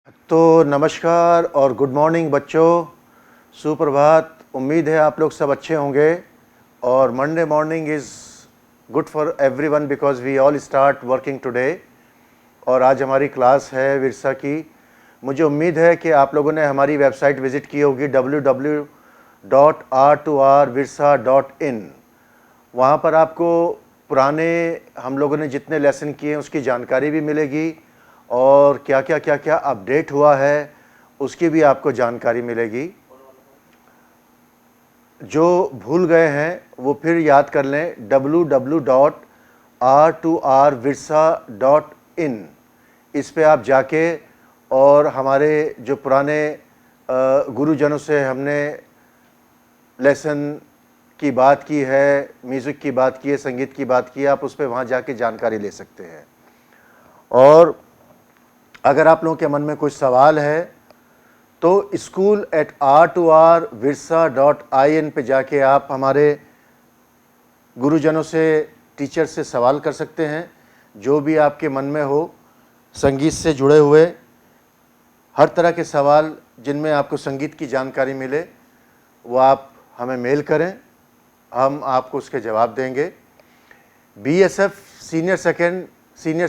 तो नमस्कार और गुड मॉर्निंग बच्चों, सुप्रभात। उम्मीद है आप लोग सब अच्छे होंगे। और Monday morning is good for everyone because we all start working today. और आज हमारी क्लास है विरसा की। मुझे उम्मीद है कि आप लोगों ने हमारी वेबसाइट विज़िट की होगी www.r2rvirsa.in। वहाँ पर आपको पुराने हम लोगों ने जितने लेसन किए हैं उसकी जानकारी भी मिलेगी और क्या क्या अपडेट हुआ है उसकी भी आपको जानकारी मिलेगी। जो भूल गए हैं वो फिर याद कर लें www.r2rvirsa.in। इस पे आप जाके और हमारे जो पुराने गुरुजनों से हमने लेसन की बात की है, म्यूज़िक की बात की है, संगीत की बात की है, आप उस पे वहाँ जाके जानकारी ले सकते हैं। और अगर आप लोगों के मन में कुछ सवाल है तो school@r2rvirsa.in पे जाके आप हमारे गुरुजनों से, टीचर से सवाल कर सकते हैं। जो भी आपके मन में हो संगीत से जुड़े हुए हर तरह के सवाल जिनमें आपको संगीत की जानकारी मिले वो आप हमें मेल करें, हम आपको उसके जवाब देंगे। BSF senior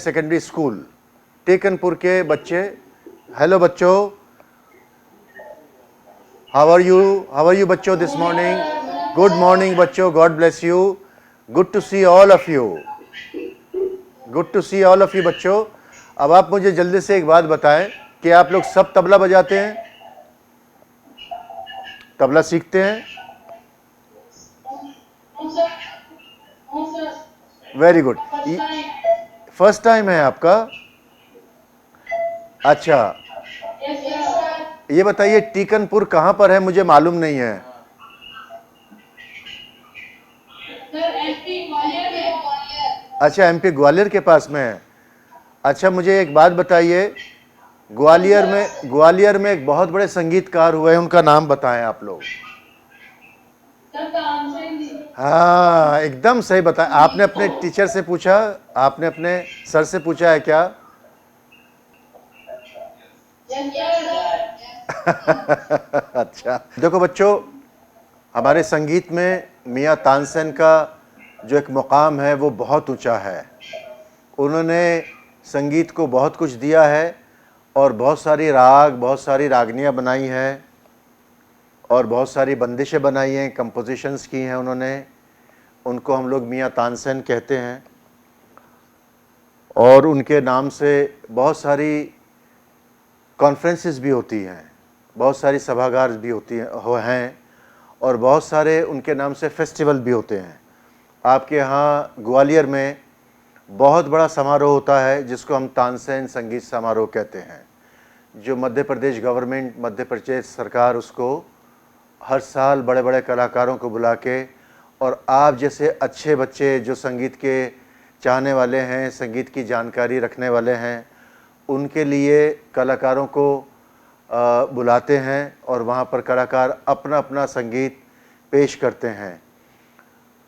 secondary school Tekanpur के बच्चे, हेलो बच्चों, हाउ आर यू बच्चों दिस मॉर्निंग? गुड मॉर्निंग बच्चों, God bless you, good to see all of you, good to see all of you बच्चों। अब आप मुझे जल्दी से एक बात बताएं कि आप लोग सब तबला बजाते हैं, तबला सीखते हैं? Very good. फर्स्ट टाइम है आपका? अच्छा, ये बताइए टीकनपुर कहाँ पर है? मुझे मालूम नहीं है। अच्छा, MP ग्वालियर के पास में है। अच्छा, मुझे एक बात बताइए, ग्वालियर में एक बहुत बड़े संगीतकार हुए हैं, उनका नाम बताएं आप लोग। हाँ, एकदम सही बताया आपने। अपने टीचर से पूछा, आपने अपने सर से पूछा है क्या? अच्छा, देखो बच्चों, हमारे संगीत में मियां तानसेन का जो एक मुकाम है वो बहुत ऊंचा है। उन्होंने संगीत को बहुत कुछ दिया है और बहुत सारी राग, बहुत सारी रागनियाँ बनाई हैं और बहुत सारी बंदिशें बनाई हैं, कंपोजिशंस की हैं उन्होंने। उनको हम लोग मियां तानसेन कहते हैं और उनके नाम से बहुत सारी कॉन्फ्रेंसेस भी होती हैं, बहुत सारी सभागार भी होती हैं और बहुत सारे उनके नाम से फेस्टिवल भी होते हैं। आपके यहाँ ग्वालियर में बहुत बड़ा समारोह होता है जिसको हम तानसेन संगीत समारोह कहते हैं, जो मध्य प्रदेश गवर्नमेंट, मध्य प्रदेश सरकार उसको हर साल बड़े बड़े कलाकारों को बुला के, और आप जैसे अच्छे बच्चे जो संगीत के चाहने वाले हैं, संगीत की जानकारी रखने वाले हैं, उनके लिए कलाकारों को बुलाते हैं और वहाँ पर कलाकार अपना अपना संगीत पेश करते हैं।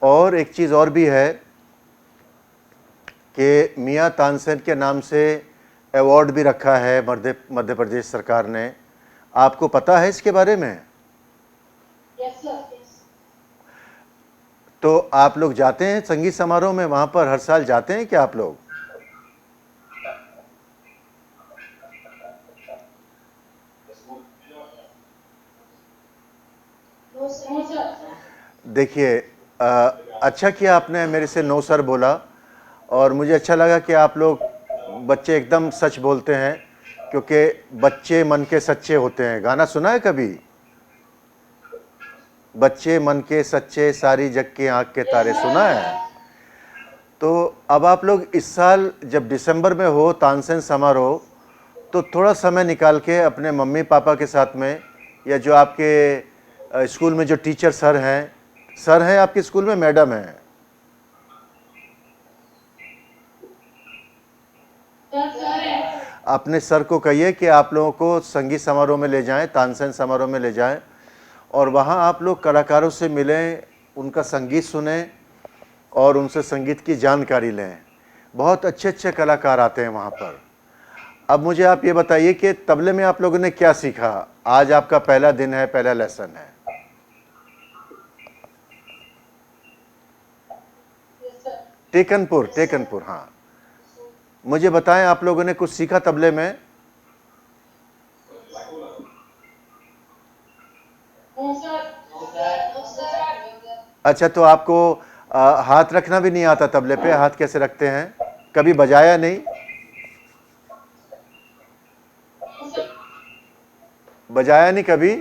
और एक चीज़ और भी है कि मियां तानसेन के नाम से अवार्ड भी रखा है मध्य प्रदेश सरकार ने। आपको पता है इसके बारे में? Yes, sir. तो आप लोग जाते हैं संगीत समारोह में? वहाँ पर हर साल जाते हैं क्या आप लोग? No, sir. देखिए, अच्छा किया आपने मेरे से नो सर बोला, और मुझे अच्छा लगा कि आप लोग बच्चे एकदम सच बोलते हैं, क्योंकि बच्चे मन के सच्चे होते हैं। गाना सुना है कभी? बच्चे मन के सच्चे, सारी जग की आँख के तारे, सुना है? तो अब आप लोग इस साल जब दिसंबर में हो तानसेन समारोह, तो थोड़ा समय निकाल के अपने मम्मी पापा के साथ में, या जो आपके स्कूल में जो टीचर सर हैं आपके स्कूल में, मैडम हैं? अपने सर को कहिए कि आप लोगों को संगीत समारोह में ले जाएं, तानसेन समारोह में ले जाएं, और वहाँ आप लोग कलाकारों से मिलें, उनका संगीत सुनें और उनसे संगीत की जानकारी लें। बहुत अच्छे अच्छे कलाकार आते हैं वहाँ पर। अब मुझे आप ये बताइए कि तबले में आप लोगों ने क्या सीखा? आज आपका पहला दिन है, पहला लेसन है। Yes, sir. टेकनपुर, हाँ, मुझे बताएं आप लोगों ने कुछ सीखा तबले में? No, sir. No, sir. No, sir. अच्छा, तो आपको हाथ रखना भी नहीं आता तबले पे? हाथ कैसे रखते हैं? कभी बजाया नहीं? No, sir. बजाया नहीं कभी?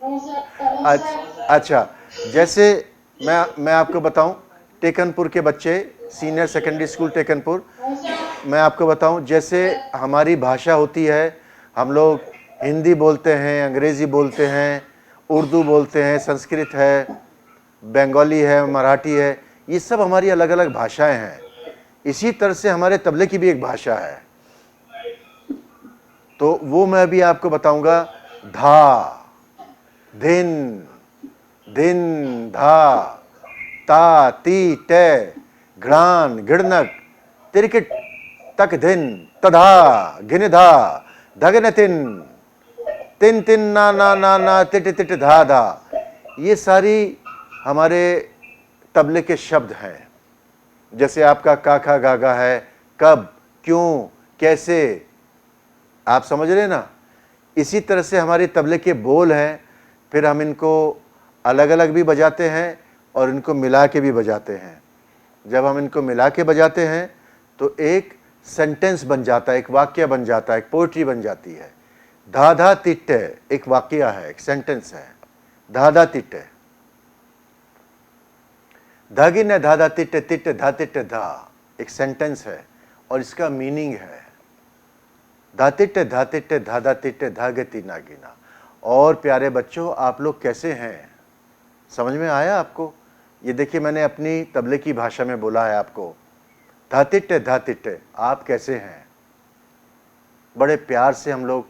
No, sir. No, sir. अच्छा, जैसे मैं आपको बताऊं, टेकनपुर के बच्चे, senior secondary school Tekanpur, No, sir. मैं आपको बताऊं, जैसे हमारी भाषा होती है, हम लोग हिंदी बोलते हैं, अंग्रेज़ी बोलते हैं, उर्दू बोलते हैं, संस्कृत है, बंगाली है, मराठी है, ये सब हमारी अलग अलग भाषाएं हैं। इसी तरह से हमारे तबले की भी एक भाषा है, तो वो मैं अभी आपको बताऊंगा। धा, धिन, धिन, धा, ता, ती, टे, घ्राण, घृणक, तिरकिट, तक, धिन, तधा, घिनधा, धगन, तिन, तिन, तिन, ना, ना, ना, ना, तिट, तिट, धा, धा। ये सारी हमारे तबले के शब्द हैं। जैसे आपका काखा गागा है, कब, क्यों, कैसे, आप समझ रहे ना? इसी तरह से हमारे तबले के बोल हैं, फिर हम इनको अलग अलग भी बजाते हैं और इनको मिला के भी बजाते हैं। जब हम इनको मिला के बजाते हैं तो एक सेंटेंस बन जाता है, एक वाक्य बन जाता है, एक पोइट्री बन जाती है। धा धा तिट्टे एक वाक्य है, एक सेंटेंस है। धा धा तिट्टे, धागिन धा धा तिट्टे, तिट्टे धा तिट्टे धा, एक सेंटेंस है और इसका मीनिंग है धातिट्टे धातिट्टे धाधा तिट्टे धागति नागिना। और प्यारे बच्चों, आप लोग कैसे हैं? समझ में आया आपको? ये देखिए, मैंने अपनी तबले की भाषा में बोला है आपको, धातिट्टे धातिट्टे। आप कैसे हैं? बड़े प्यार से हम लोग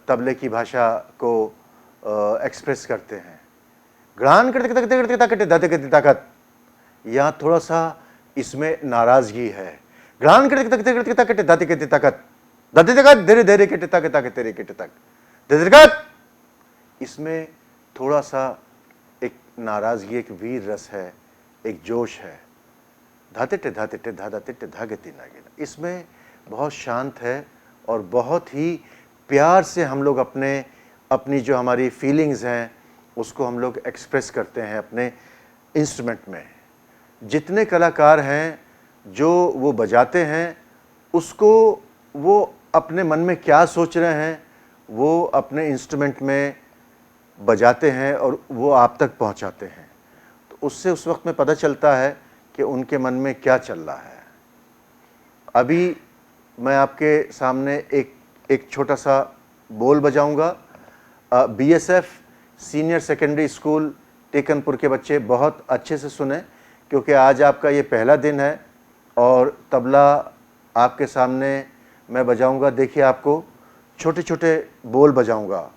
तबले की भाषा को एक्सप्रेस करते हैं। ग्रान करते ताकत, यहाँ थोड़ा सा इसमें नाराजगी है। ग्रान करते ताकत, धीरे धीरे के तक तक तेरे के तक धीरगत, इसमें थोड़ा सा एक नाराजगी, एक वीर रस है, एक जोश है। धातिट्टे धातिट्टे धाधातिट्टे धागति नागिना, इसमें बहुत शांत है और बहुत ही प्यार से हम लोग अपनी जो हमारी फीलिंग्स हैं उसको हम लोग एक्सप्रेस करते हैं अपने इंस्ट्रूमेंट में। जितने कलाकार हैं जो वो बजाते हैं, उसको वो अपने मन में क्या सोच रहे हैं वो अपने इंस्ट्रूमेंट में बजाते हैं और वो आप तक पहुंचाते हैं। तो उससे उस वक्त में पता चलता है कि उनके मन में क्या चल रहा है। अभी मैं आपके सामने एक छोटा सा बोल बजाऊंगा। BSF senior secondary school Tekanpur के बच्चे बहुत अच्छे से सुने, क्योंकि आज आपका ये पहला दिन है और तबला आपके सामने मैं बजाऊंगा। देखिए, आपको छोटे छोटे बोल बजाऊंगा।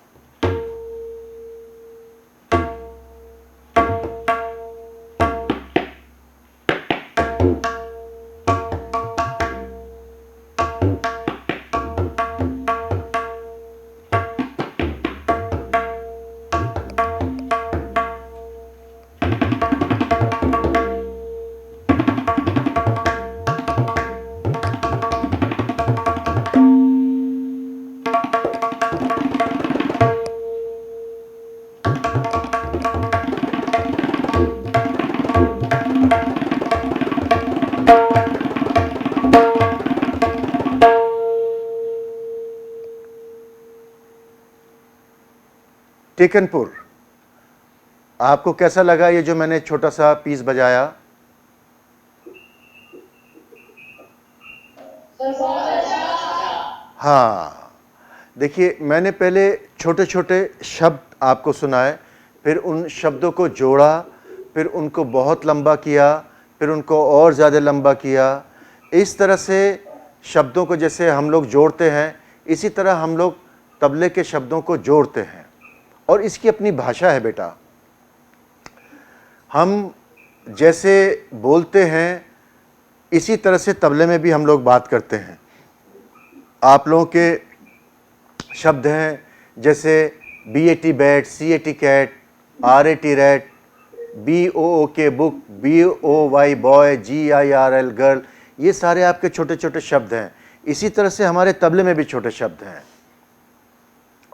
टेकनपुर, आपको कैसा लगा ये जो मैंने छोटा सा पीस बजाया? हाँ, देखिए, मैंने पहले छोटे छोटे शब्द आपको सुनाए, फिर उन शब्दों को जोड़ा, फिर उनको बहुत लंबा किया, फिर उनको और ज़्यादा लंबा किया। इस तरह से शब्दों को जैसे हम लोग जोड़ते हैं, इसी तरह हम लोग तबले के शब्दों को जोड़ते हैं और इसकी अपनी भाषा है बेटा। हम जैसे बोलते हैं इसी तरह से तबले में भी हम लोग बात करते हैं। आप लोगों के शब्द हैं जैसे BAT bat, CAT cat, RAT rat, BOOK book, BOY boy, GIRL girl, ये सारे आपके छोटे छोटे शब्द हैं। इसी तरह से हमारे तबले में भी छोटे शब्द हैं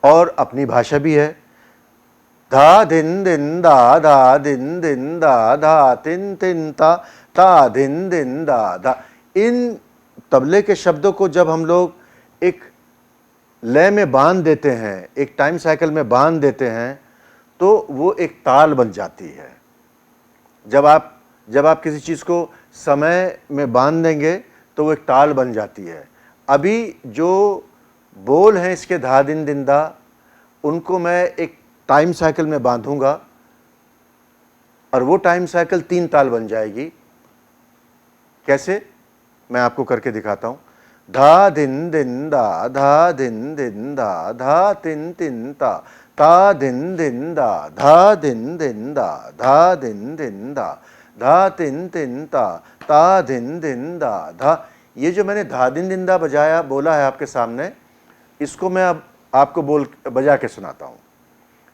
और अपनी भाषा भी है। धा दिन दिन दा धा दिन दिन दा धा तिन तिन ता दिन दिन दा धा। इन तबले के शब्दों को जब हम लोग एक लय में बांध देते हैं, एक टाइम साइकिल में बांध देते हैं, तो वो एक ताल बन जाती है। जब आप किसी चीज़ को समय में बांध देंगे तो वो एक ताल बन जाती है। अभी जो बोल हैं इसके धा दिन दिन दा, उनको मैं एक टाइम साइकिल में बांधूंगा और वो टाइम साइकिल 3 ताल बन जाएगी। कैसे, मैं आपको करके दिखाता हूं। धा दिन दिन दा धा दिन दिन दा धा तिन तिन ता दिन दिन दा धा दिन दिन दा धा दिन दिन दा धा तिन तिन ता दिन दिन दा धा। ये जो मैंने धा दिन दिन दा बजाया बोला है आपके सामने, इसको मैं अब आपको बजा के सुनाता हूँ।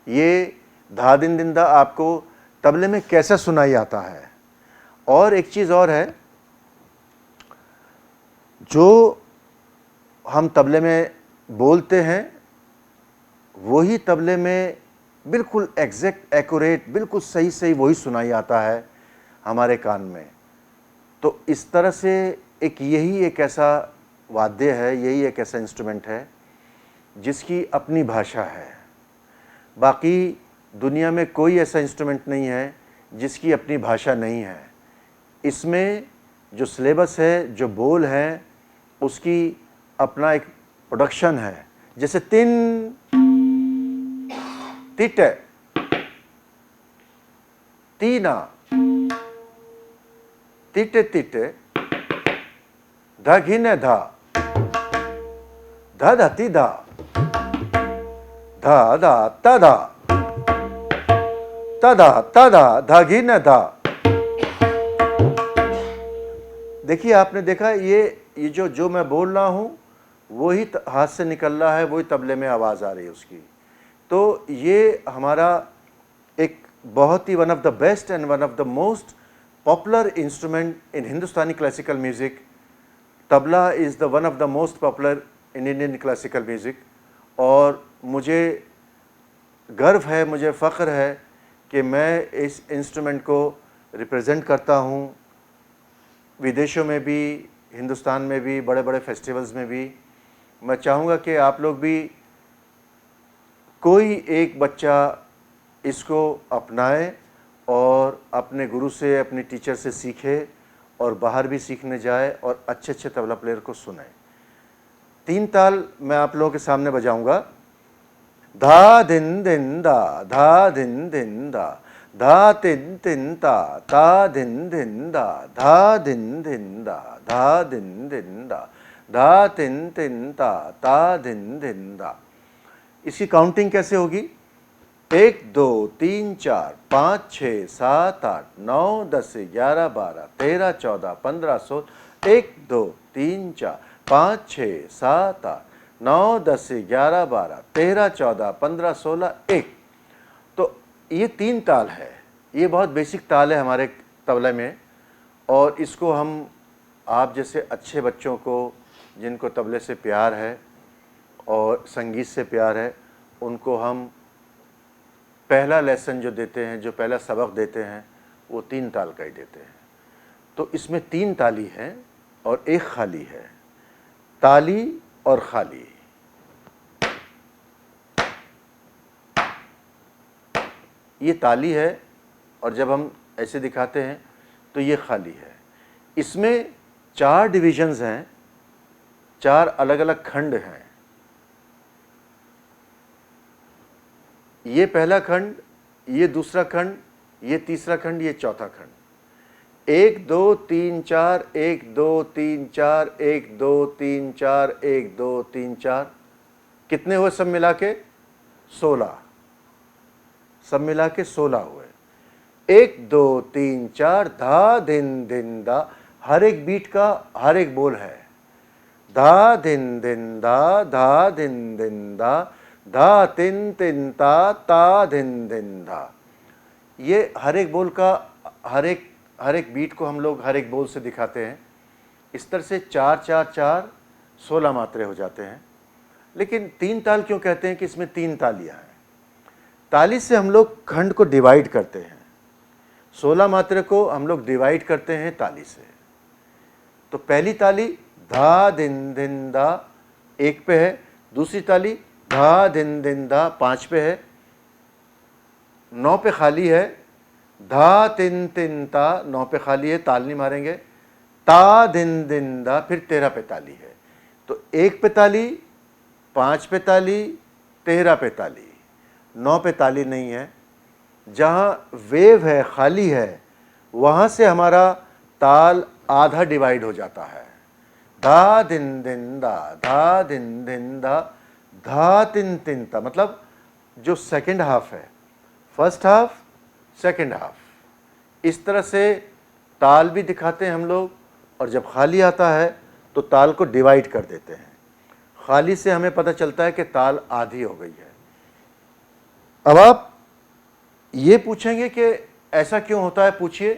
ये धा दिन दिन दा आपको तबले में कैसा सुनाई आता है। और एक चीज़ और है, जो हम तबले में बोलते हैं वही तबले में बिल्कुल एग्जैक्ट एक्यूरेट, बिल्कुल सही सही वही सुनाई आता है हमारे कान में। तो इस तरह से यही एक ऐसा वाद्य है, यही एक ऐसा इंस्ट्रूमेंट है जिसकी अपनी भाषा है। बाकी दुनिया में कोई ऐसा इंस्ट्रूमेंट नहीं है जिसकी अपनी भाषा नहीं है। इसमें जो सिलेबस है, जो बोल हैं, उसकी अपना एक प्रोडक्शन है। जैसे तिन तिट तीना तिट तिट धघिन धा धा ति धा धा धा तधा तधा तधा धघिन धा। देखिए, आपने देखा ये जो मैं बोल रहा हूं वही हाथ से निकल रहा है, वही तबले में आवाज़ आ रही है उसकी। तो ये हमारा एक बहुत ही one of the best and one of the most popular instrument in Hindustani classical music. Tabla is the one of the most popular in Indian classical music. और मुझे गर्व है, मुझे फ़ख्र है कि मैं इस इंस्ट्रूमेंट को रिप्रेजेंट करता हूँ, विदेशों में भी, हिंदुस्तान में भी, बड़े बड़े फेस्टिवल्स में भी। मैं चाहूँगा कि आप लोग भी, कोई एक बच्चा इसको अपनाए और अपने गुरु से, अपने टीचर से सीखे और बाहर भी सीखने जाए और अच्छे अच्छे तबला प्लेयर को सुने। 3 ताल मैं आप लोगों के सामने बजाऊंगा। धा दिन दिन दा धा दिन दिन दा धा तिन तिन ता दिन दिन दा धा दिन दिन दा धा दिन दिन दा धा तिन तिन ता दिन दिन दा। इसकी काउंटिंग कैसे होगी? 1 2 3 4 5 6 7 8 9 10 11 12 13 14 15 16 1 2 3 4 5 6 7 8 9 10 11 12 13 14 15 16 1। तो ये 3 ताल है। ये बहुत बेसिक ताल है हमारे तबले में। और इसको हम, आप जैसे अच्छे बच्चों को जिनको तबले से प्यार है और संगीत से प्यार है, उनको हम पहला लेसन जो देते हैं, जो पहला सबक देते हैं, वो 3 ताल का ही देते हैं। तो इसमें 3 ताली हैं और 1 खाली है। ताली और खाली, ये ताली है और जब हम ऐसे दिखाते हैं तो ये खाली है। इसमें 4 डिविजन्स हैं, 4 अलग अलग खंड हैं। ये पहला खंड, ये दूसरा खंड, ये तीसरा खंड, ये चौथा खंड। 1 2 3 4 1 2 3 4 1 2 3 4 1 2 3 4। कितने हुए सब मिला के? 16। सब मिला के 16 हुए। 1 2 3 4 धा दिन दिन दा, हर एक बीट का हर एक बोल है। धा दिन दिन धा दिन दिन धा तिन तिन ता दिन दिन धा। ये हर एक बोल का हर एक बीट को हम लोग हर एक बोल से दिखाते हैं। इस तरह से 4 4 4 16 मात्रे हो जाते हैं। लेकिन 3 ताल क्यों कहते हैं कि इसमें 3 तालियां हैं? ताली से हम लोग खंड को डिवाइड करते हैं। 16 मात्रे को हम लोग डिवाइड करते हैं ताली से। तो पहली ताली धा दिन दिन दा 1 पे है, दूसरी ताली धा दिन दिन दा 5 पे है, 9 पे खाली है, धा तिन तिन ता 9 पे खाली है, ताल नहीं मारेंगे, ता दिन दिन दा फिर 13 पे ताली है। तो 1 पे ताली, 5 पे ताली, 13 पे ताली, 9 पे ताली नहीं है। जहाँ वेव है, खाली है, वहाँ से हमारा ताल आधा डिवाइड हो जाता है। धा दिन दिन धा दिन दिन धा तिन तिन ता, मतलब जो सेकंड हाफ है, फर्स्ट हाफ सेकंड हाफ, इस तरह से ताल भी दिखाते हैं हम लोग। और जब खाली आता है तो ताल को डिवाइड कर देते हैं। खाली से हमें पता चलता है कि ताल आधी हो गई है। अब आप ये पूछेंगे कि ऐसा क्यों होता है, पूछिए।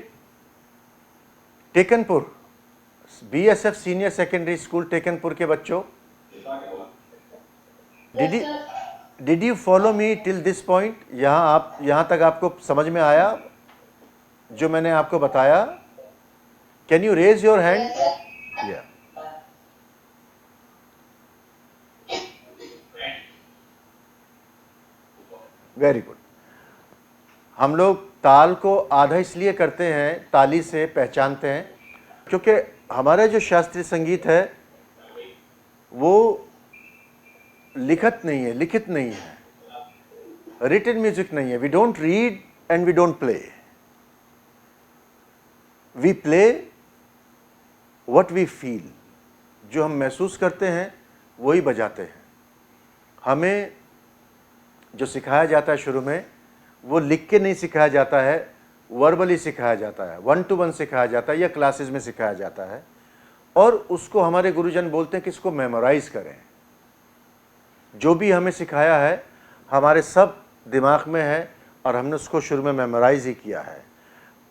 Tekanpur, BSF senior secondary school Tekanpur के बच्चों, did you follow me till this point? यहाँ तक आपको समझ में आया जो मैंने आपको बताया? Can you raise your hand? Yeah, very good. हम लोग ताल को आधा इसलिए करते हैं, ताली से पहचानते हैं, क्योंकि हमारा जो शास्त्रीय संगीत है वो लिखित नहीं है, रिटन म्यूजिक नहीं है। We don't read and we don't play, we play what we feel. जो हम महसूस करते हैं वही बजाते हैं। हमें जो सिखाया जाता है शुरू में, वो लिख के नहीं सिखाया जाता है, वर्बली सिखाया जाता है, 1 to 1 सिखाया जाता है या क्लासेस में सिखाया जाता है। और उसको हमारे गुरुजन बोलते हैं कि इसको मेमोराइज करें। जो भी हमें सिखाया है हमारे सब दिमाग में है और हमने उसको शुरू में मेमोराइज ही किया है।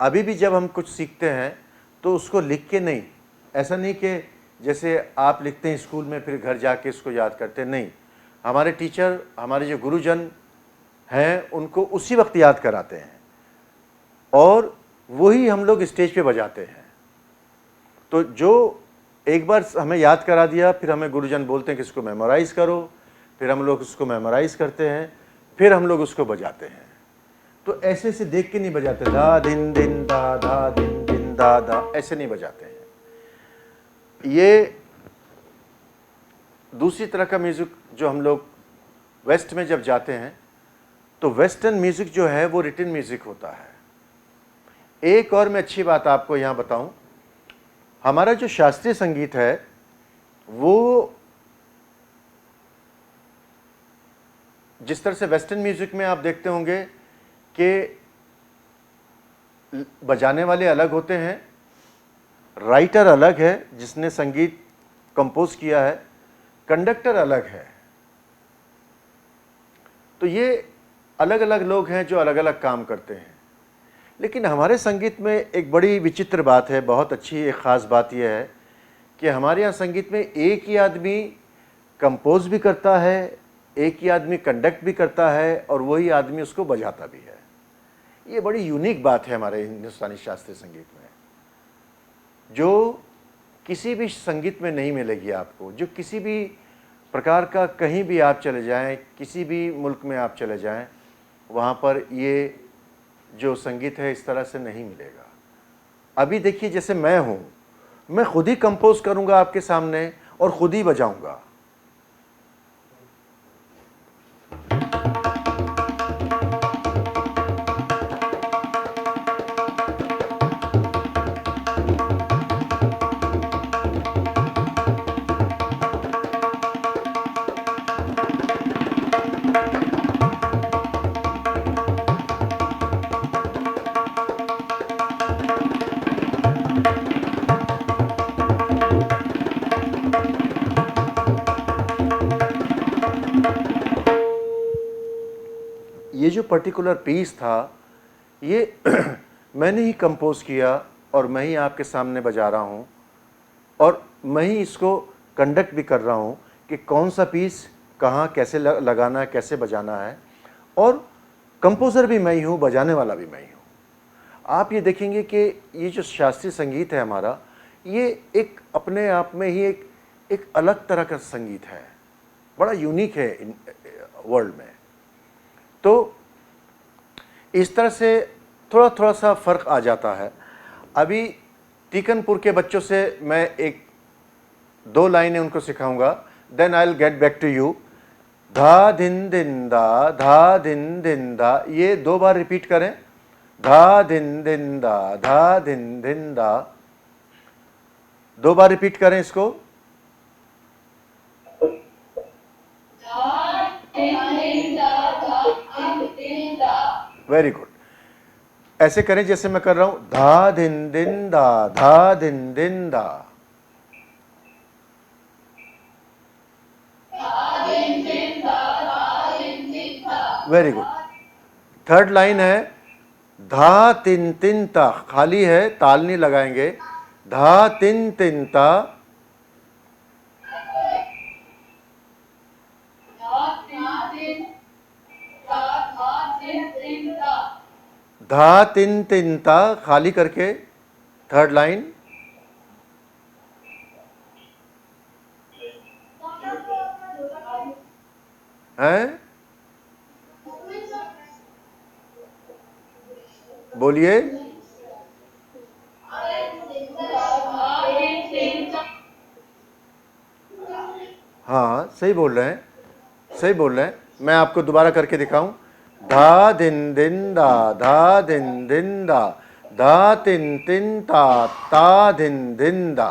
अभी भी जब हम कुछ सीखते हैं तो उसको लिख के नहीं, ऐसा नहीं कि जैसे आप लिखते हैं स्कूल में फिर घर जाके इसको याद करते, नहीं। हमारे टीचर, हमारे जो गुरुजन हैं, उनको उसी वक्त याद कराते हैं और वही हम लोग स्टेज पे बजाते हैं। तो जो एक बार हमें याद करा दिया, फिर हमें गुरुजन बोलते हैं कि इसको मेमोराइज करो, फिर हम लोग उसको मेमोराइज करते हैं, फिर हम लोग उसको बजाते हैं। तो ऐसे से देख के नहीं बजाते, धा दिन दिन धा दिन दिन धा, ऐसे नहीं बजाते हैं। ये दूसरी तरह का म्यूज़िक जो हम लोग वेस्ट में जब जाते हैं तो वेस्टर्न म्यूज़िक जो है वो रिटन म्यूज़िक होता है। एक और मैं अच्छी बात आपको यहाँ बताऊँ, हमारा जो शास्त्रीय संगीत है वो जिस तरह से वेस्टर्न म्यूज़िक में आप देखते होंगे कि बजाने वाले अलग होते हैं, राइटर अलग है जिसने संगीत कंपोज किया है, कंडक्टर अलग है। तो ये अलग अलग लोग हैं जो अलग अलग काम करते हैं। लेकिन हमारे संगीत में एक बड़ी विचित्र बात है, बहुत अच्छी एक ख़ास बात यह है कि हमारे यहाँ संगीत में एक ही आदमी कंपोज भी करता है, एक ही आदमी कंडक्ट भी करता है और वही आदमी उसको बजाता भी है। ये बड़ी यूनिक बात है हमारे हिंदुस्तानी शास्त्रीय संगीत में, जो किसी भी संगीत में नहीं मिलेगी आपको। जो किसी भी प्रकार का, कहीं भी आप चले जाएं, किसी भी मुल्क में आप चले जाएं, वहाँ पर ये जो संगीत है इस तरह से नहीं मिलेगा। अभी देखिए, जैसे मैं हूँ, मैं खुद ही कंपोज करूँगा आपके सामने और ख़ुद ही बजाऊँगा। जो पर्टिकुलर पीस था ये मैंने ही कंपोज किया और मैं ही आपके सामने बजा रहा हूँ और मैं ही इसको कंडक्ट भी कर रहा हूँ कि कौन सा पीस कहाँ कैसे लगाना है, कैसे बजाना है। और कंपोज़र भी मैं ही हूँ, बजाने वाला भी मैं ही हूँ। आप ये देखेंगे कि ये जो शास्त्रीय संगीत है हमारा, ये एक अपने आप में ही एक अलग तरह का संगीत है, बड़ा यूनिक है इन वर्ल्ड में। तो इस तरह से थोड़ा थोड़ा सा फ़र्क आ जाता है। अभी तीकनपुर के बच्चों से मैं एक दो लाइनें उनको सिखाऊंगा, then I will get back to you. धा दिन दिन दा, धा दिन दिन दा, ये 2 बार रिपीट करें। धा दिन दिन दा, धा दिन दिन दा, 2 बार रिपीट करें इसको। वेरी गुड, ऐसे करें जैसे मैं कर रहा हूं, धा दिन दिन दा, धा दिन दिन दा। Very good. थर्ड लाइन है धा तिन तिन ता, खाली है, ताल नहीं लगाएंगे। धा तिन तिन ता, धा तिन तिन ता, खाली करके थर्ड लाइन है। बोलिए। हाँ सही बोल रहे हैं, सही बोल रहे हैं। मैं आपको दोबारा करके दिखाऊं। धा दिन दिन दा, धा दिन दिन दा, धा तिन तिन ता दिन दिन दा।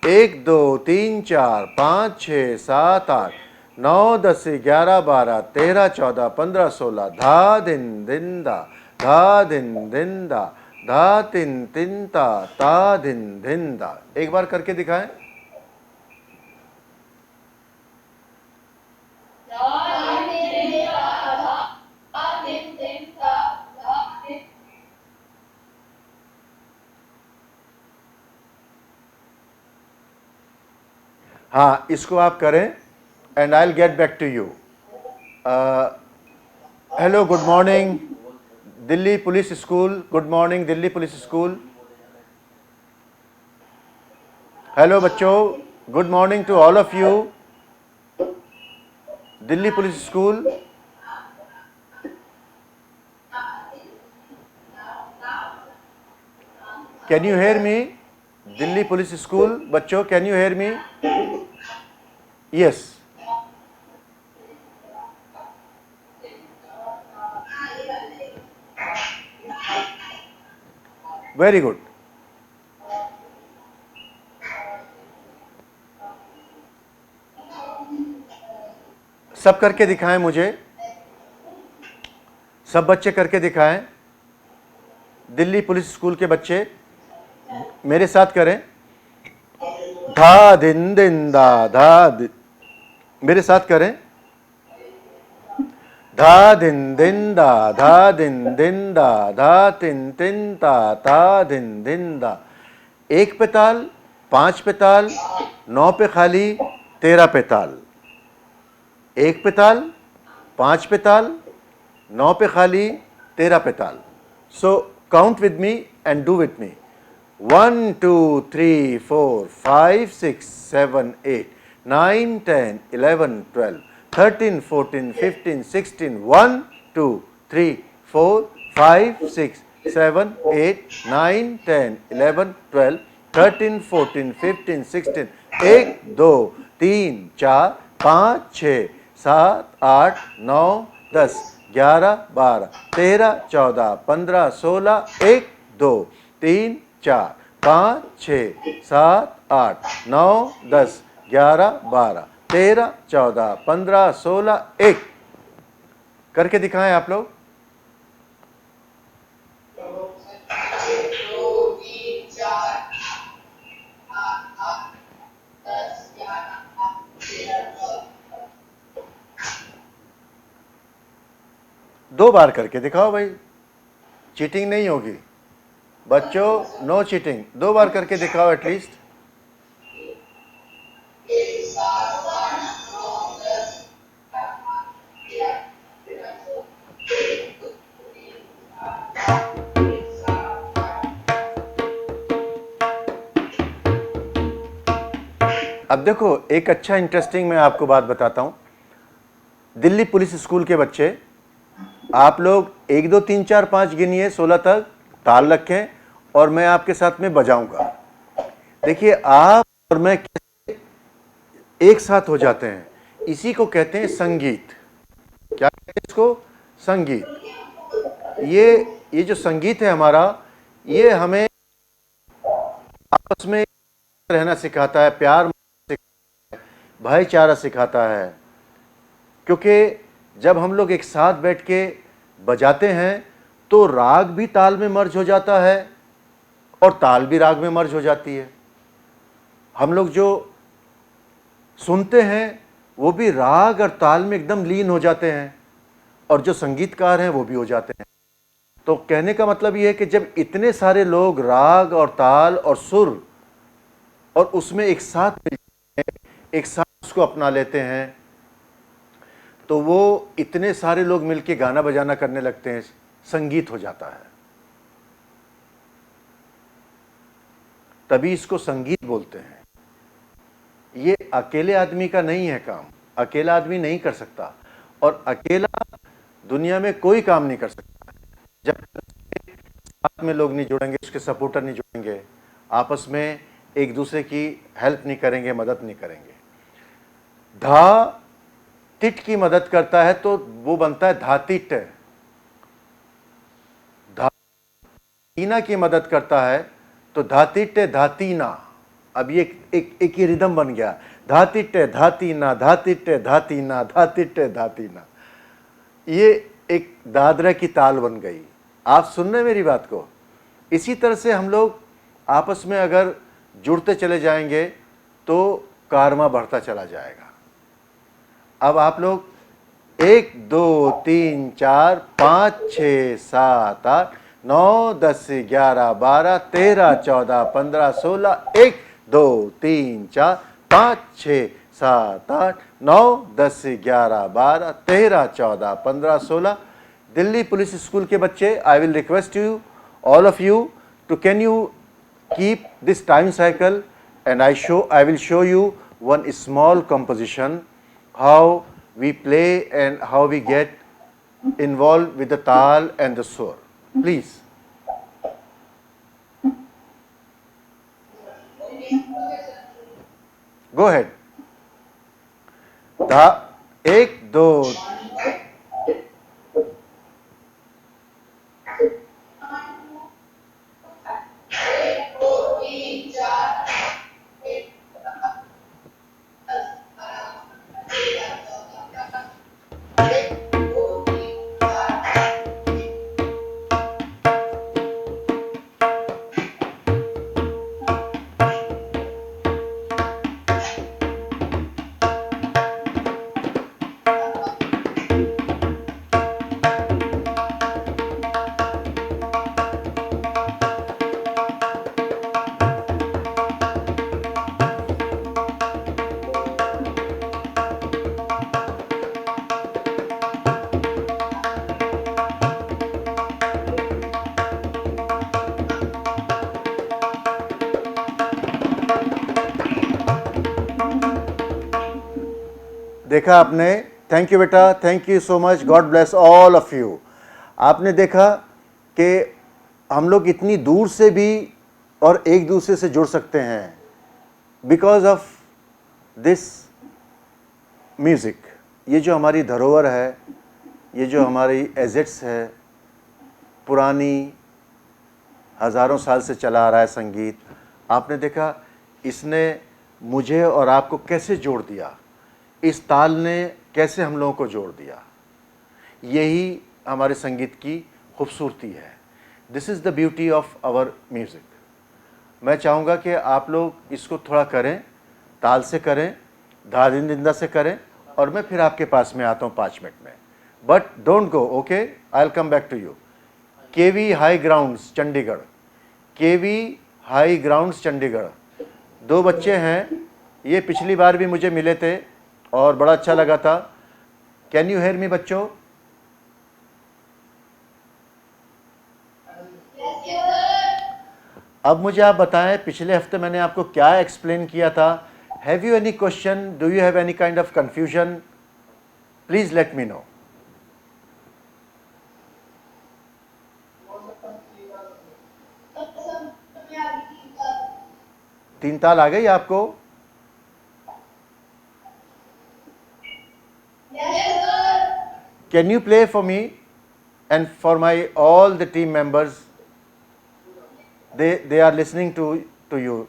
1 2 3 4 5 6 7 8 9 10 11 12 13 14 15 16, धा दिन दिन दा, धा दिन दिन दा, धा तिन तिन ता दिन दिन दा। एक बार करके दिखाएं। हाँ इसको आप करें and I will get back to you. Hello, good morning Delhi police school, good morning Delhi police school. Hello बच्चों, good morning to all of you. Delhi police school, can you hear me? Delhi police school बच्चों, can you hear me? Yes, very good. सब करके दिखाएं मुझे, सब बच्चे करके दिखाएं। दिल्ली पुलिस स्कूल के बच्चे मेरे साथ करें। धा दिन दिन दा, मेरे साथ करें। धा दिन दिन दा, धा दिन दिन दा, धा तिन तिन ता दिन दिन दा। 1 पे ताल, 5 पे ताल, 9 पे खाली, 13 पे ताल। 1 पे ताल, 5 पे ताल, 9 पे खाली, 13 पे ताल। So count with me and do with me. 1 2 3 4 5 6 7 8 9 10 11 12 13 14 15 16 1 2 3 4 5 6 7 8 9 10 11 12 13 14 15 16 1 2 3 4 5 6 7 8 9 10 11 12 13 14 15 16 1 2 3 4 5 6 7 8 9 10 11 12 13 14 15 16 1 करके दिखाएं आप लोग। 2 बार करके दिखाओ भाई, चीटिंग नहीं होगी बच्चों, नो चीटिंग। 2 बार करके दिखाओ एटलीस्ट। अब देखो, एक अच्छा इंटरेस्टिंग मैं आपको बात बताता हूं। दिल्ली पुलिस स्कूल के बच्चे, आप लोग 1 2 3 4 5 गिनिए 16 तक, ताल रखें और मैं आपके साथ में बजाऊंगा। देखिए आप और मैं कैसे एक साथ हो जाते हैं, इसी को कहते हैं संगीत। क्या कहते हैं इसको? संगीत। ये जो संगीत है हमारा, ये हमें आपस में रहना सिखाता है, प्यार सिखाता है, भाईचारा सिखाता है। क्योंकि जब हम लोग एक साथ बैठ के बजाते हैं तो राग भी ताल में मर्ज हो जाता है और ताल भी राग में मर्ज हो जाती है। हम लोग जो सुनते हैं वो भी राग और ताल में एकदम लीन हो जाते हैं, और जो संगीतकार हैं वो भी हो जाते हैं। तो कहने का मतलब ये है कि जब इतने सारे लोग राग और ताल और सुर और उसमें एक साथ मिलते हैं, एक साथ उसको अपना लेते हैं, तो वो इतने सारे लोग मिलके गाना बजाना करने लगते हैं, संगीत हो जाता है। तभी इसको संगीत बोलते हैं। ये अकेले आदमी का नहीं है काम, अकेला आदमी नहीं कर सकता, और अकेला दुनिया में कोई काम नहीं कर सकता जब साथ में लोग नहीं जुड़ेंगे, उसके सपोर्टर नहीं जुड़ेंगे, आपस में एक दूसरे की हेल्प नहीं करेंगे, मदद नहीं करेंगे। धा तिट की मदद करता है तो वो बनता है धातिट। धातीना की मदद करता है तो धातिट धातीना। अब ये एक ही रिदम बन गया, धातिट धातीना, धातिट धातीना, धातिट धातीना। ये एक दादरा की ताल बन गई। आप सुन रहे मेरी बात को? इसी तरह से हम लोग आपस में अगर जुड़ते चले जाएंगे तो कारवा बढ़ता चला जाएगा। अब आप लोग 1 2 3 4 5 6 7 8 9 10 11 12 13 14 15 16 1 2 3 4 5 6 7 8 9 10 11 12 13 14 15 16। दिल्ली पुलिस स्कूल के बच्चे, I will request you, all of you, to can you keep this time cycle, and I will show you one small composition, how we play and how we get involved with the tal and the sur. Please. Go ahead. धा 1 2 देखा आपने? Thank you बेटा, thank you so much, God bless all of you. आपने देखा कि हम लोग इतनी दूर से भी और एक दूसरे से जुड़ सकते हैं बिकॉज ऑफ दिस म्यूज़िक। ये जो हमारी धरोहर है, ये जो हमारी एसेट्स है, पुरानी हज़ारों साल से चला आ रहा है संगीत। आपने देखा इसने मुझे और आपको कैसे जोड़ दिया, इस ताल ने कैसे हम लोगों को जोड़ दिया। यही हमारे संगीत की खूबसूरती है। This is the beauty of our music. मैं चाहूँगा कि आप लोग इसको थोड़ा करें, ताल से करें, धारिंदा से करें, और मैं फिर आपके पास में आता हूँ 5 मिनट में। but don't go, okay? I'll come back to you. KV High Grounds Chandigarh, KV High Grounds Chandigarh, 2 बच्चे हैं, ये पिछली बार भी मुझे मिले थे और बड़ा अच्छा लगा था. कैन यू हेयर मी बच्चों? Yes, sir. अब मुझे आप बताएं, पिछले हफ्ते मैंने आपको क्या एक्सप्लेन किया था? Have you any question? Do you have any kind of confusion? Please let me know. तीन ताल आ गई आपको? Yes, sir. Can you play for me and for my all the team members? They are listening to you.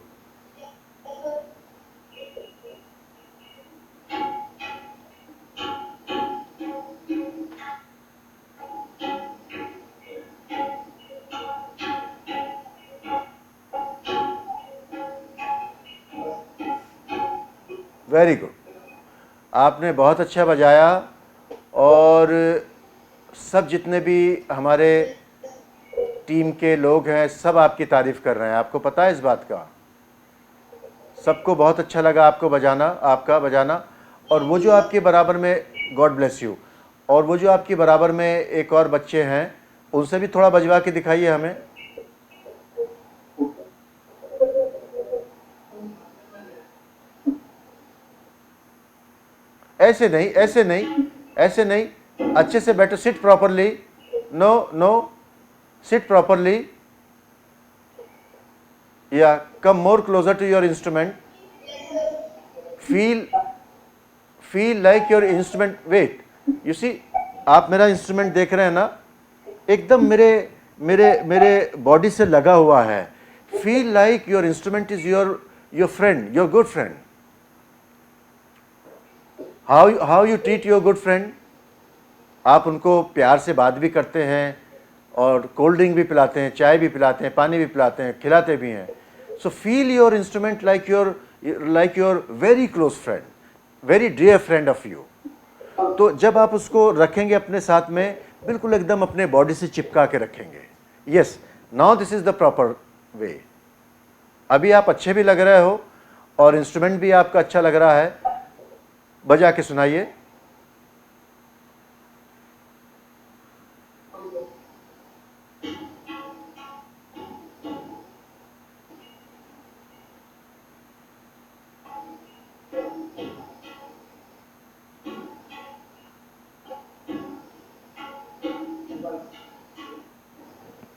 Very good, आपने बहुत अच्छा बजाया और सब जितने भी हमारे टीम के लोग हैं सब आपकी तारीफ़ कर रहे हैं. आपको पता है इस बात का? सबको बहुत अच्छा लगा आपको बजाना, आपका बजाना. और वो जो आपके बराबर में, गॉड ब्लेस यू, और वो जो आपके बराबर में एक और बच्चे हैं उनसे भी थोड़ा बजवा के दिखाइए हमें. ऐसे नहीं, ऐसे नहीं, ऐसे नहीं, अच्छे से बैठो. Sit properly. No no, sit properly. या come more closer to your instrument. Feel like your instrument. Wait, you see, आप मेरा इंस्ट्रूमेंट देख रहे हैं ना, एकदम मेरे मेरे मेरे बॉडी से लगा हुआ है. Feel like your instrument is your friend, your good friend. How you treat your good friend? आप उनको प्यार से बात भी करते हैं और कोल्ड ड्रिंक भी पिलाते हैं, चाय भी पिलाते हैं, पानी भी पिलाते हैं, खिलाते भी हैं. So feel your instrument like your very close friend, very dear friend of you. तो जब आप उसको रखेंगे अपने साथ में, बिल्कुल एकदम अपने बॉडी से चिपका के रखेंगे. Yes, now this is the proper way. अभी आप अच्छे भी लग रहे हो और इंस्ट्रूमेंट भी आपका अच्छा लग रहा है. बजा के सुनाइए.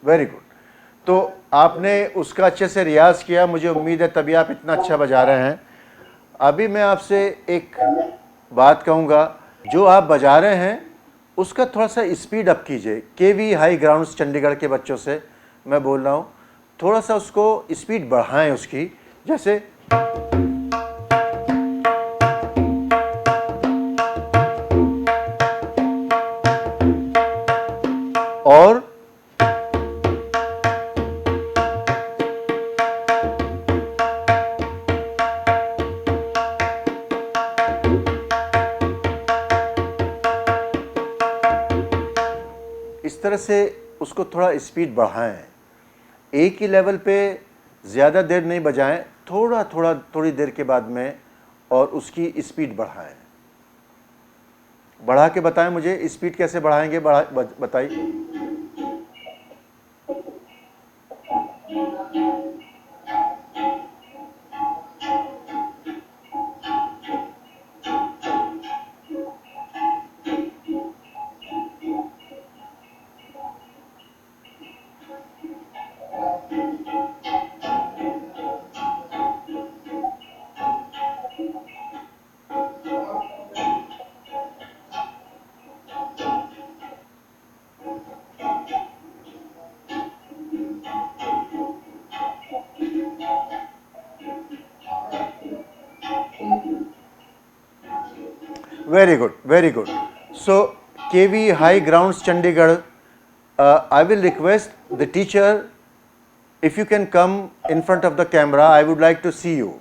Very good. तो आपने उसका अच्छे से रियाज किया, मुझे उम्मीद है तभी आप इतना अच्छा बजा रहे हैं. अभी मैं आपसे एक बात कहूँगा, जो आप बजा रहे हैं उसका थोड़ा सा स्पीड अप कीजिए. केवी हाई ग्राउंड्स चंडीगढ़ के बच्चों से मैं बोल रहा हूँ, थोड़ा सा उसको स्पीड बढ़ाएं उसकी. जैसे और इस तरह से उसको थोड़ा स्पीड बढ़ाएं. एक ही लेवल पे ज़्यादा देर नहीं बजाएं, थोड़ी देर के बाद में, और उसकी स्पीड बढ़ाएं. बढ़ा के बताएं मुझे, स्पीड कैसे बढ़ाएंगे, बताइए. Very good, very good. So, KV High Grounds Chandigarh, I will request the teacher, if you can come in front of the camera, I would like to see you.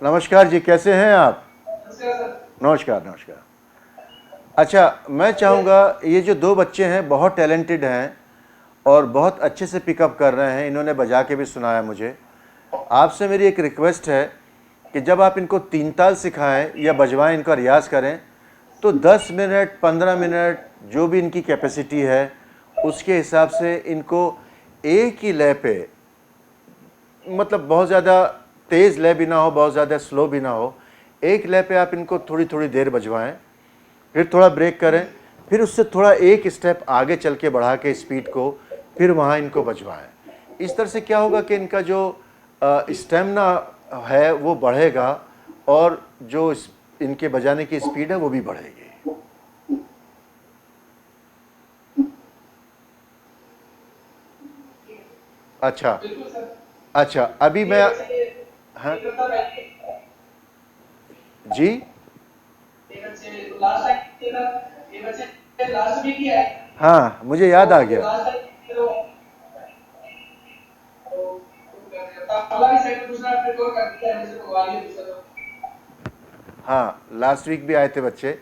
नमस्कार जी, कैसे हैं आप? नमस्कार सर। नमस्कार नमस्कार। अच्छा, मैं चाहूँगा, ये जो दो बच्चे हैं बहुत टैलेंटेड हैं और बहुत अच्छे से पिकअप कर रहे हैं, इन्होंने बजा के भी सुनाया मुझे। आपसे मेरी एक रिक्वेस्ट है कि जब आप इनको तीन ताल सिखाएं या बजवाएं, इनका रियाज़ करें, तो 10 मिनट 15 मिनट जो भी इनकी कैपेसिटी है उसके हिसाब से इनको एक ही लय पे, मतलब बहुत ज़्यादा तेज़ लय भी ना हो, बहुत ज़्यादा स्लो भी ना हो, एक लय पे आप इनको थोड़ी थोड़ी देर बजवाएं, फिर थोड़ा ब्रेक करें, फिर उससे थोड़ा एक स्टेप आगे चल के बढ़ा के स्पीड को, फिर वहाँ इनको बजवाएं। इस तरह से क्या होगा कि इनका जो स्टेमिना है वो बढ़ेगा और जो इनके बजाने की स्पीड है वो भी बढ़ेगी। अच्छा बिल्कुल सर। अच्छा, अभी मैं, ये बच्चे हाँ एक हफ्ता पहले जी, ये बच्चे लास्ट टाइम ये बच्चे लास्ट वीक ही आए। हाँ मुझे याद आ गया। लास्ट टाइम तबला भी सेट दूसरा प्रिपेयर कर दिया है मुझे ग्वालियर दूसरा। हाँ, लास्ट वीक भी आए थे बच्चे।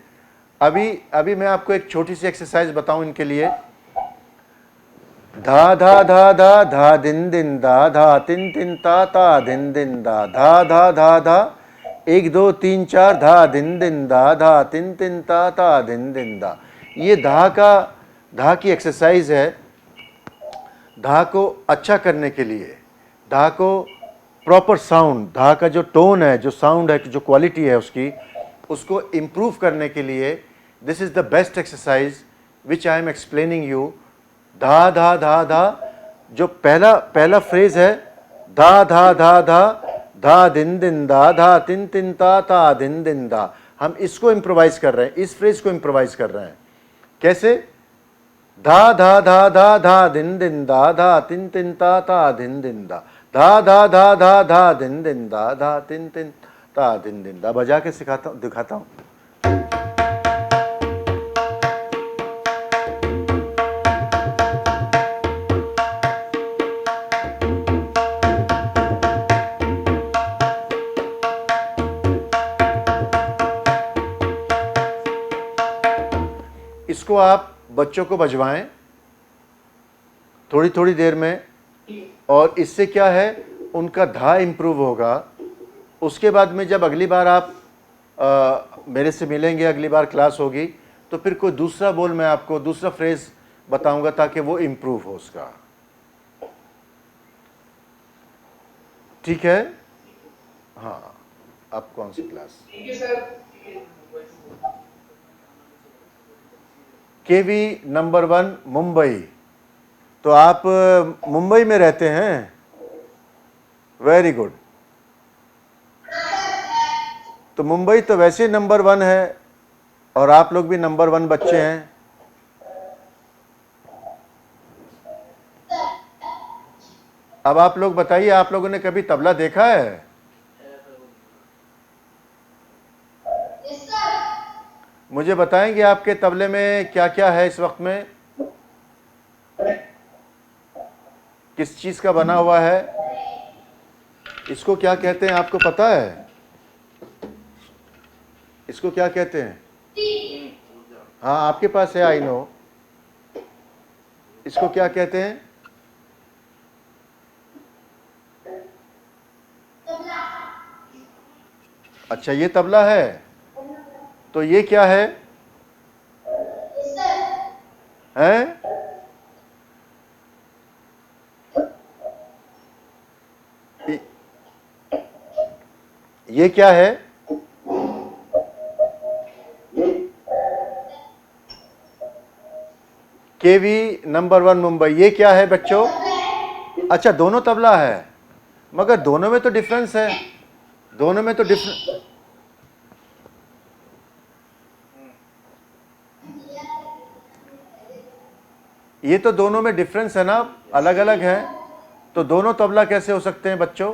अभी अभी मैं आपको एक छोटी सी एक्सरसाइज बताऊं इनके लिए। धा धा धा धा धा दिन दिन धा धा तिन तिन ता दिन दिन धा धा धा धा धा 1 2 3 4 धा दिन दिन धा धा तिन तिन ता दिन दिन धा। ये धा की एक्सरसाइज है। धा को अच्छा करने के लिए, धा को प्रॉपर साउंड, धा का जो टोन है, जो साउंड है, जो क्वालिटी है उसकी, उसको इम्प्रूव करने के लिए this is the best exercise which I am explaining you. धा धा धा धा, जो पहला पहला फ्रेज है, धा धा धा धा धा दिन दिन धा धा तिन तिन ता दिन दिन धा, हम इसको इम्प्रोवाइज कर रहे हैं, इस फ्रेज को इम्प्रोवाइज कर रहे हैं। कैसे? धा धा धा धा धा दिन दिन धा धा तिन तिन ता दिन दिन धा धा धा धा धा धा दिन दिन धा धा तिन तिन ता दिन दिन धा। बजा के सिखाता हूँ, दिखाता हूँ। इसको आप बच्चों को बजवाएं थोड़ी थोड़ी देर में, और इससे क्या है, उनका धा इम्प्रूव होगा। उसके बाद में जब अगली बार आप मेरे से मिलेंगे, अगली बार क्लास होगी, तो फिर कोई दूसरा बोल मैं आपको, दूसरा फ्रेज बताऊंगा ताकि वो इम्प्रूव हो उसका। ठीक है? हाँ, अब कौन सी क्लास? ठीक है सर। केवी नंबर 1 मुंबई। तो आप मुंबई में रहते हैं? Very good. तो मुंबई तो वैसे नंबर 1 है और आप लोग भी नंबर 1 बच्चे हैं। अब आप लोग बताइए, आप लोगों ने कभी तबला देखा है? मुझे बताएंगे आपके तबले में क्या क्या है इस वक्त में, किस चीज का बना हुआ है, इसको क्या कहते हैं, आपको पता है? इसको क्या कहते हैं? हाँ, आपके पास है, आई नो। इसको क्या कहते हैं? अच्छा, ये तबला है। तो ये क्या है? हैं? ये क्या है? केवी नंबर 1 मुंबई। ये क्या है बच्चों? अच्छा, दोनों तबला है, मगर दोनों में तो डिफरेंस है। दोनों में तो डिफरेंस, ये तो दोनों में डिफरेंस है ना, अलग अलग है। तो दोनों तबला कैसे हो सकते हैं बच्चों?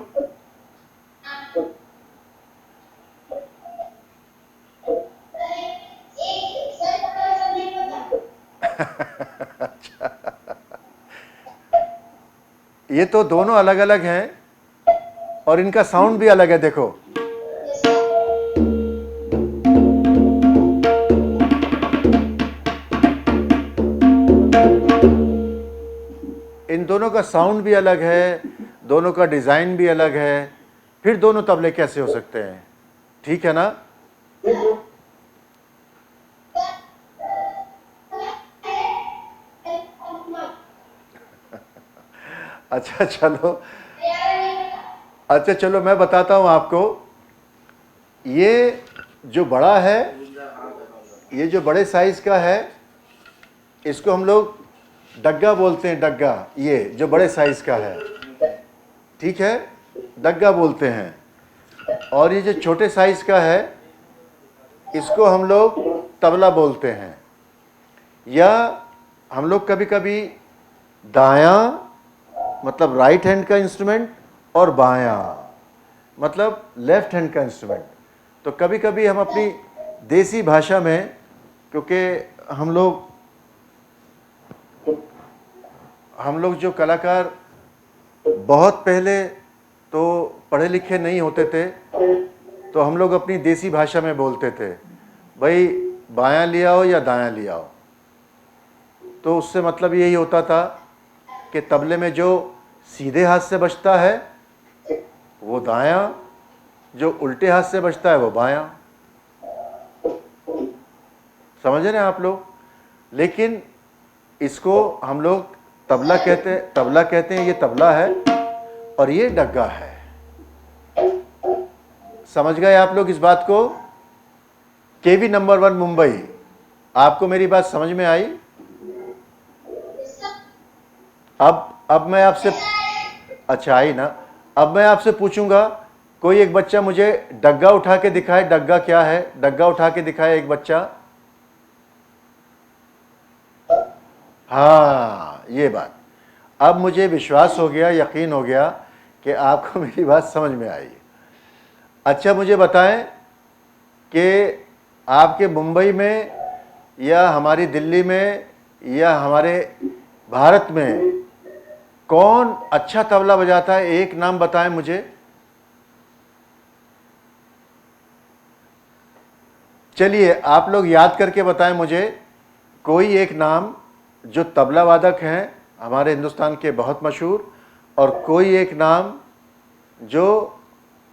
ये तो दोनों अलग अलग हैं और इनका साउंड भी अलग है। देखो, दोनों का साउंड भी अलग है, दोनों का डिज़ाइन भी अलग है, फिर दोनों तबले कैसे हो सकते हैं? ठीक है ना? अच्छा चलो, अच्छा चलो मैं बताता हूँ आपको। ये जो बड़ा है, ये जो बड़े साइज़ का है, इसको हम लोग डग्गा बोलते हैं। डग्गा, ये जो बड़े साइज़ का है, ठीक है, डग्गा बोलते हैं। और ये जो छोटे साइज़ का है, इसको हम लोग तबला बोलते हैं। या हम लोग कभी कभी दायां मतलब राइट हैंड का इंस्ट्रूमेंट और बायां मतलब लेफ्ट हैंड का इंस्ट्रूमेंट। तो कभी कभी हम अपनी देसी भाषा में, क्योंकि हम लोग जो कलाकार बहुत पहले तो पढ़े लिखे नहीं होते थे, तो हम लोग अपनी देसी भाषा में बोलते थे, भाई बायां ले आओ या दायां ले आओ। तो उससे मतलब यही होता था कि तबले में जो सीधे हाथ से बजता है वो दायां, जो उल्टे हाथ से बजता है वो बायां। समझ रहे हैं आप लोग? लेकिन इसको हम लोग तबला कहते हैं। ये तबला है और ये डग्गा है। समझ गए आप लोग इस बात को? केवी नंबर 1 मुंबई, आपको मेरी बात समझ में आई? अब मैं आपसे, अच्छा आई ना? अब मैं आपसे पूछूंगा, कोई एक बच्चा मुझे डग्गा उठा के दिखाए। डग्गा क्या है? डग्गा उठा के दिखाए एक बच्चा। हाँ, ये बात। अब मुझे विश्वास हो गया, यकीन हो गया कि आपको मेरी बात समझ में आई। अच्छा मुझे बताएं कि आपके मुंबई में या हमारी दिल्ली में या हमारे भारत में कौन अच्छा तबला बजाता है? एक नाम बताएं मुझे। चलिए आप लोग याद करके बताएं मुझे कोई एक नाम जो तबला वादक हैं हमारे हिंदुस्तान के बहुत मशहूर, और कोई एक नाम जो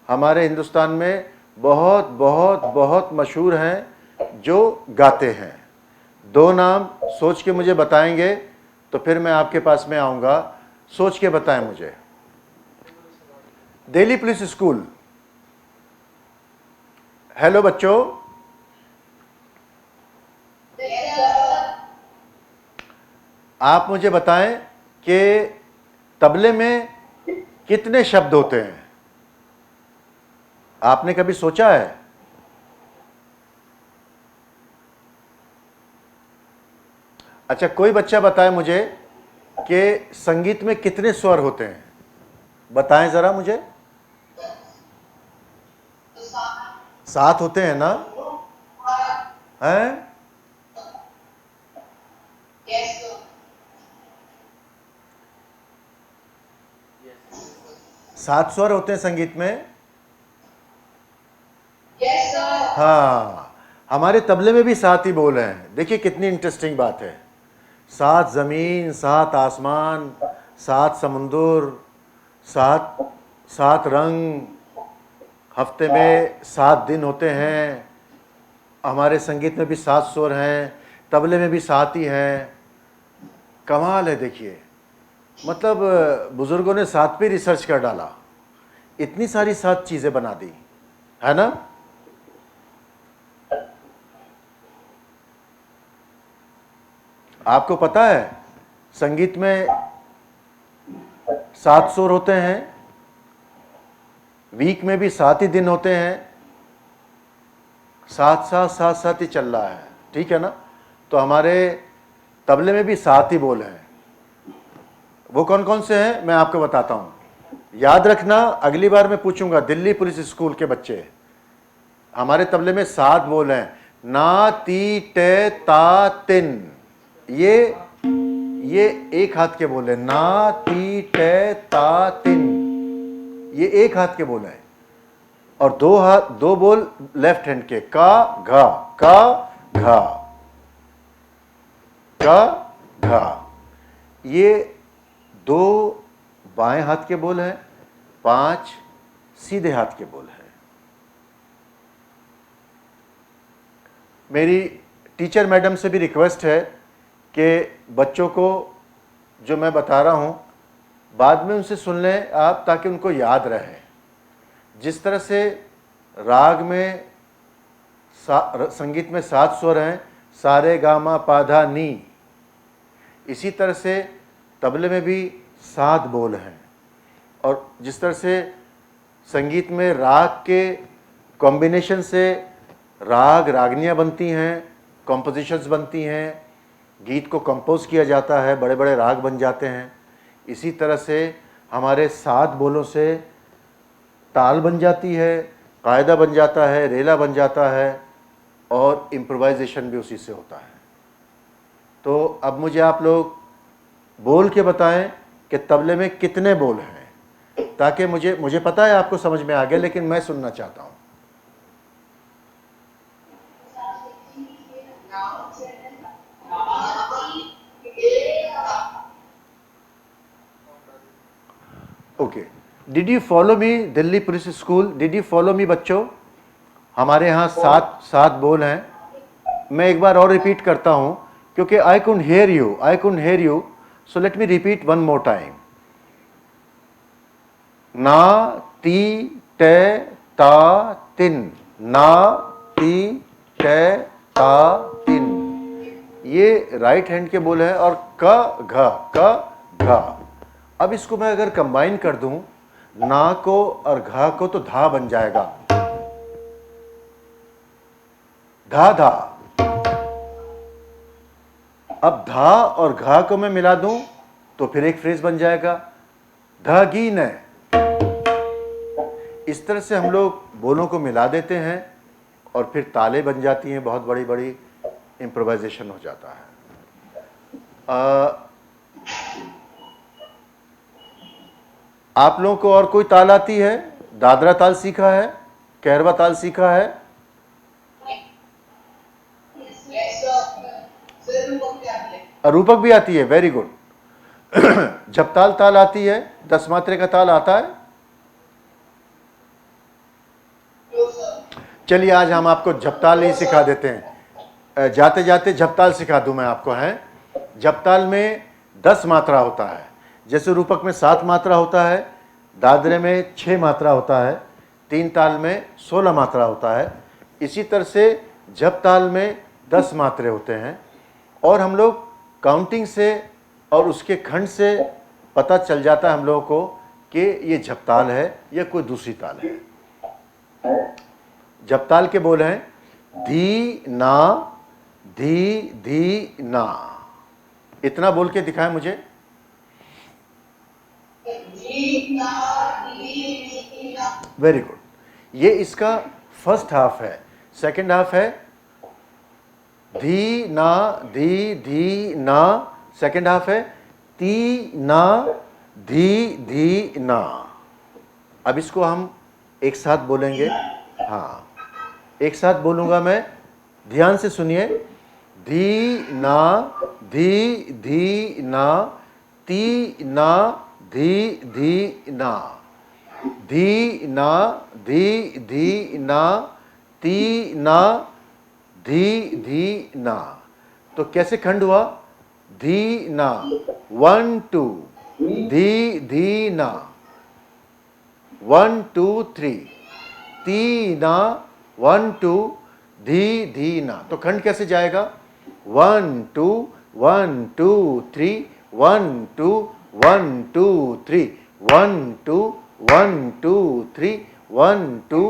हमारे हिंदुस्तान में बहुत बहुत बहुत मशहूर हैं जो गाते हैं। दो नाम सोच के मुझे बताएंगे तो फिर मैं आपके पास में आऊँगा। सोच के बताएं मुझे। Delhi police school. हेलो बच्चों, आप मुझे बताएं कि तबले में कितने शब्द होते हैं? आपने कभी सोचा है? अच्छा कोई बच्चा बताए मुझे कि संगीत में कितने स्वर होते हैं? बताएं जरा मुझे। 7 होते हैं ना? हैं? सात स्वर होते हैं संगीत में। हाँ, हमारे तबले में भी 7 ही बोल हैं। देखिए कितनी इंटरेस्टिंग बात है। 7 ज़मीन, 7 आसमान, 7 समुंदर, 7 रंग, हफ्ते में 7 दिन होते हैं। हमारे संगीत में भी 7 स्वर हैं, तबले में भी 7 ही हैं। कमाल है। देखिए मतलब बुजुर्गों ने 7 पे रिसर्च कर डाला, इतनी सारी 7 चीज़ें बना दी, है ना? आपको पता है संगीत में 7 सुर होते हैं, वीक में भी 7 ही दिन होते हैं, साथ ही चल रहा है, ठीक है ना? तो हमारे तबले में भी 7 ही बोल हैं। वो कौन कौन से हैं मैं आपको बताता हूँ, याद रखना। अगली बार मैं पूछूंगा दिल्ली पुलिस स्कूल के बच्चे, हमारे तबले में 7 बोल हैं। ना, ती, टे, ता, तिन, ये एक हाथ के बोल हैं। ना, ती, टे, ता, तिन, ये एक हाथ के बोल हैं। और दो बोल लेफ्ट हैंड के, का घा, का घा, का घा। ये 2 बाएं हाथ के बोल हैं, 5 सीधे हाथ के बोल हैं। मेरी टीचर मैडम से भी रिक्वेस्ट है कि बच्चों को जो मैं बता रहा हूँ बाद में उनसे सुन लें आप, ताकि उनको याद रहे। जिस तरह से राग में संगीत में 7 स्वर हैं, सारे गामा पाधा नी, इसी तरह से तबले में भी 7 बोल हैं। और जिस तरह से संगीत में राग के कॉम्बिनेशन से राग रागनियाँ बनती हैं, कॉम्पोजिशंस बनती हैं, गीत को कंपोज किया जाता है, बड़े बड़े राग बन जाते हैं, इसी तरह से हमारे 7 बोलों से ताल बन जाती है, कायदा बन जाता है, रेला बन जाता है, और इम्प्रोवाइजेशन भी उसी से होता है। तो अब मुझे आप लोग बोल के बताएं कि तबले में कितने बोल हैं, ताकि मुझे पता है आपको समझ में आ गया, लेकिन मैं सुनना चाहता हूँ। Okay, did you follow me Delhi police school? Did you follow me बच्चों? हमारे यहाँ 7 बोल हैं। मैं एक बार और रिपीट करता हूँ क्योंकि I couldn't hear you, so let me repeat one more time. ना ती टे ता तिन, ना ती टे ता तिन, ये राइट हैंड के बोल हैं। और क घ। अब इसको मैं अगर कंबाइन कर दूं, ना को और घा को, तो धा बन जाएगा, धा धा। अब धा और घा को मैं मिला दूं तो फिर एक फ्रेज बन जाएगा, धागी न। इस तरह से हम लोग बोलों को मिला देते हैं और फिर ताले बन जाती हैं, बहुत बड़ी बड़ी इम्प्रोवाइजेशन हो जाता है। आप लोगों को और कोई ताल आती है? दादरा ताल सीखा है? कैरवा ताल सीखा है? रूपक भी आती है, वेरी गुड। झपताल ताल आती है? 10 मात्रे का ताल आता है? चलिए आज हम आपको झपताल ही सिखा देते हैं, जाते जाते झपताल सिखा दूं मैं आपको। हैं, झपताल में 10 मात्रा होता है। जैसे रूपक में 7 मात्रा होता है, दादरे में 6 मात्रा होता है, 3 ताल में 16 मात्रा होता है। इसी तरह से झपताल में 10 मात्रे होते हैं। और हम लोग काउंटिंग से और उसके खंड से पता चल जाता है हम लोगों को कि ये झपताल है या कोई दूसरी ताल है। झपताल के बोल हैं धी ना, धी धी ना। इतना बोल के दिखाएं मुझे। Very good. ये इसका फर्स्ट हाफ है। सेकंड हाफ है धी ना, धी धी ना। सेकंड हाफ है ती ना, धी धी ना। अब इसको हम एक साथ बोलेंगे। हाँ, एक साथ बोलूंगा मैं, ध्यान से सुनिए। धी ना, धी धी ना, ती ना, धी धी ना, धी ना, धी धी ना, ती ना, धी धी ना। तो कैसे खंड हुआ? धी ना 1 2, धी धी ना 1 2 3, ती ना 1 2, धी धी ना। तो खंड कैसे जाएगा? 1 2 1 2 3, 1 2 1 2 3, 1 2 1 2 3, 1 2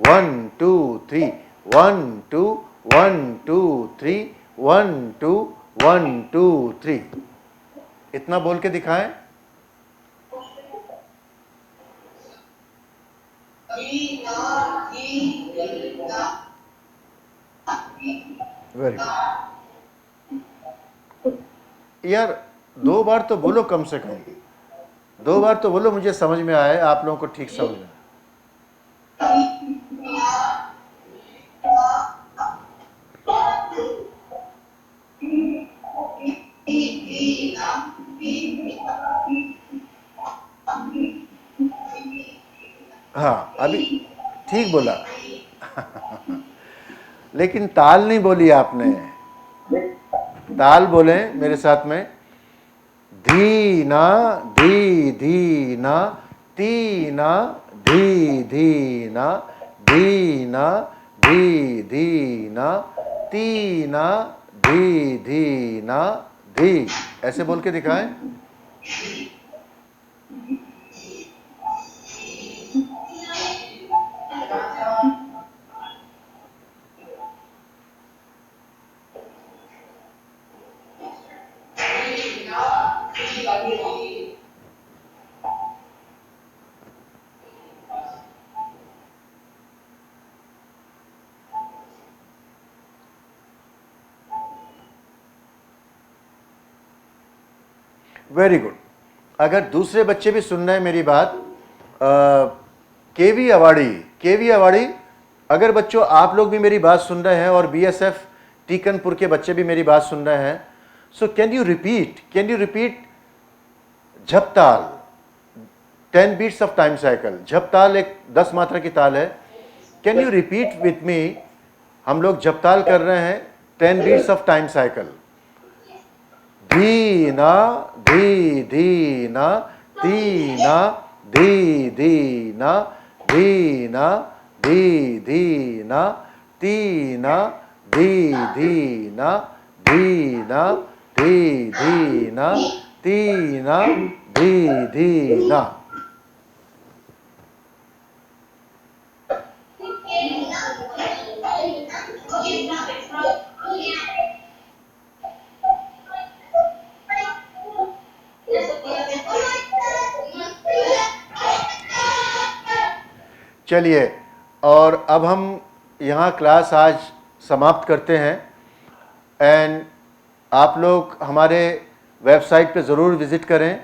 1 2 3, 1 2 1 2 3, 1 2 1 2 3। इतना बोल के दिखाएं। Very good. यार 2 बार तो बोलो, कम से कम 2 बार तो बोलो, मुझे समझ में आए, आप लोगों को ठीक समझ में। हाँ अभी ठीक बोला। लेकिन ताल नहीं बोली आपने, ताल बोले मेरे साथ में, धी ना धी धी ना, ती ना धी धी ना, धी ना धी धी ना, ती ना धी धी ना, धी। ऐसे बोल के दिखाएं। Very good. अगर दूसरे बच्चे भी सुन रहे हैं मेरी बात, केवी अवाड़ी, अगर बच्चों आप लोग भी मेरी बात सुन रहे हैं और बीएसएफ टीकनपुर के बच्चे भी मेरी बात सुन रहे हैं, so can you repeat Jhaptal, 10 beats of time cycle. Jhaptal एक 10 मात्रा की ताल है। Can you repeat with me? हम लोग झपताल कर रहे हैं 10 बीट्स ऑफ टाइम साइकिल। धी ना धी धी ना, ती ना धी धी ना, धी ना धी धी ना, ती ना धी धी ना, धी ना धी धी ना, ती ना धी धी ना। चलिए, और अब हम यहाँ क्लास आज समाप्त करते हैं। एंड आप लोग हमारे वेबसाइट पे ज़रूर विज़िट करें,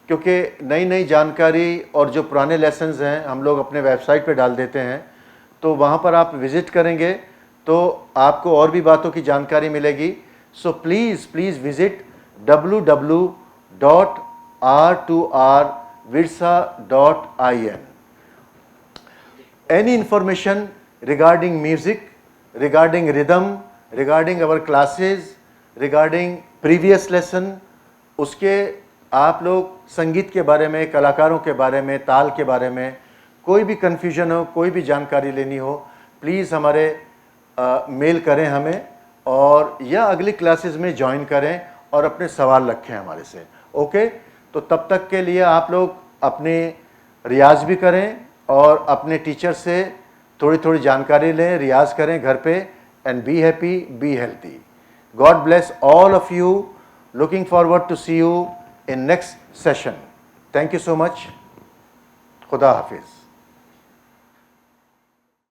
क्योंकि नई नई जानकारी और जो पुराने लेसन्स हैं हम लोग अपने वेबसाइट पे डाल देते हैं। तो वहाँ पर आप विज़िट करेंगे तो आपको और भी बातों की जानकारी मिलेगी। So please visit www.r2rvirsa.in। Any information regarding music, regarding rhythm, regarding our classes, regarding previous lesson, उसके आप लोग संगीत के बारे में, कलाकारों के बारे में, ताल के बारे में कोई भी कन्फ्यूजन हो, कोई भी जानकारी लेनी हो, प्लीज़ हमारे मेल करें हमें, और या अगली क्लासेस में ज्वाइन करें और अपने सवाल रखें हमारे से। ओके, तो तब तक के लिए आप लोग अपने रियाज भी करें और अपने टीचर से थोड़ी थोड़ी जानकारी लें, रियाज करें घर पे। And be happy, be healthy. God bless all of you. Looking forward to see you in next session. Thank you so much. खुदा हाफिज़।